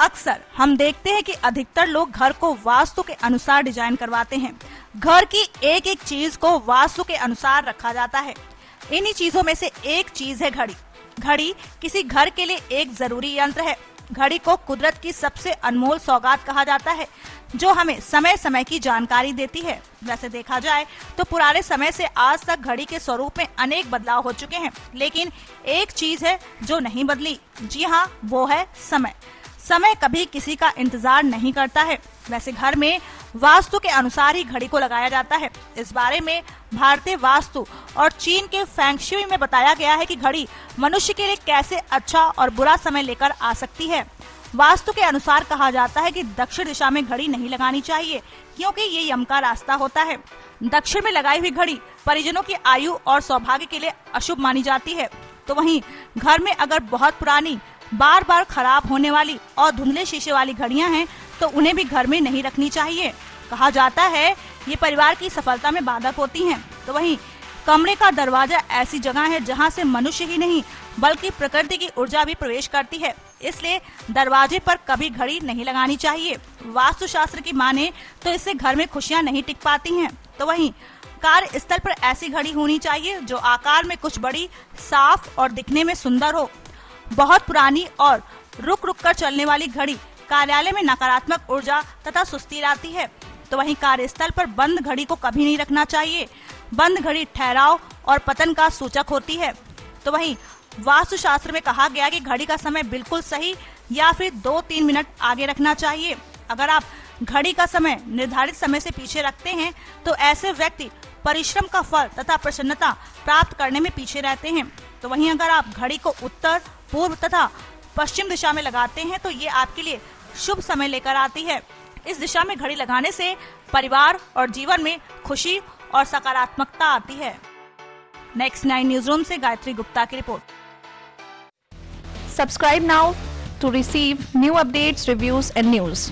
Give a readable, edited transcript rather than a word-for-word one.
अक्सर हम देखते हैं कि अधिकतर लोग घर को वास्तु के अनुसार डिजाइन करवाते हैं। घर की एक एक चीज को वास्तु के अनुसार रखा जाता है। इन्हीं चीजों में से एक चीज है घड़ी। घड़ी किसी घर के लिए एक जरूरी यंत्र है। घड़ी को कुदरत की सबसे अनमोल सौगात कहा जाता है, जो हमें समय समय की जानकारी देती है। वैसे देखा जाए तो पुराने समय से आज तक घड़ी के स्वरूप में अनेक बदलाव हो चुके हैं, लेकिन एक चीज है जो नहीं बदली। जी हाँ, वो है समय। समय कभी किसी का इंतजार नहीं करता है। वैसे घर में वास्तु के अनुसार ही घड़ी को लगाया जाता है। इस बारे में भारतीय वास्तु और चीन के फेंग शुई में बताया गया है कि घड़ी मनुष्य के लिए कैसे अच्छा और बुरा समय लेकर आ सकती है। वास्तु के अनुसार कहा जाता है कि दक्षिण दिशा में घड़ी नहीं लगानी चाहिए, क्योंकि ये यम का रास्ता होता है। दक्षिण में लगाई हुई घड़ी परिजनों की आयु और सौभाग्य के लिए अशुभ मानी जाती है। तो वहीं घर में अगर बहुत पुरानी, बार बार खराब होने वाली और धुंधले शीशे वाली घड़ियां हैं तो उन्हें भी घर में नहीं रखनी चाहिए। कहा जाता है ये परिवार की सफलता में बाधक होती हैं। तो वहीं कमरे का दरवाजा ऐसी जगह है जहां से मनुष्य ही नहीं बल्कि प्रकृति की ऊर्जा भी प्रवेश करती है, इसलिए दरवाजे पर कभी घड़ी नहीं लगानी चाहिए। वास्तुशास्त्र की माने तो इससे घर में खुशियां नहीं टिक पाती हैं। तो वहीं कार्यस्थल पर ऐसी घड़ी होनी चाहिए जो आकार में कुछ बड़ी, साफ और दिखने में सुंदर हो। बहुत पुरानी और रुक रुक कर चलने वाली घड़ी कार्यालय में नकारात्मक ऊर्जा तथा सुस्ती लाती है। तो वहीं कार्यस्थल पर बंद घड़ी को कभी नहीं रखना चाहिए। बंद घड़ी ठहराव और पतन का सूचक होती है। तो वहीं वास्तुशास्त्र में कहा गया कि घड़ी का समय बिल्कुल सही या फिर 2-3 मिनट आगे रखना चाहिए। अगर आप घड़ी का समय निर्धारित समय से पीछे रखते हैं तो ऐसे व्यक्ति परिश्रम का फल तथा प्रसन्नता प्राप्त करने में पीछे रहते हैं। तो वहीं अगर आप घड़ी को उत्तर, पूर्व तथा पश्चिम दिशा में लगाते हैं तो ये आपके लिए शुभ समय लेकर आती है। इस दिशा में घड़ी लगाने से परिवार और जीवन में खुशी और सकारात्मकता आती है। नेक्स्ट 9 न्यूज रूम से गायत्री गुप्ता की report. Subscribe now to receive new updates, reviews and news.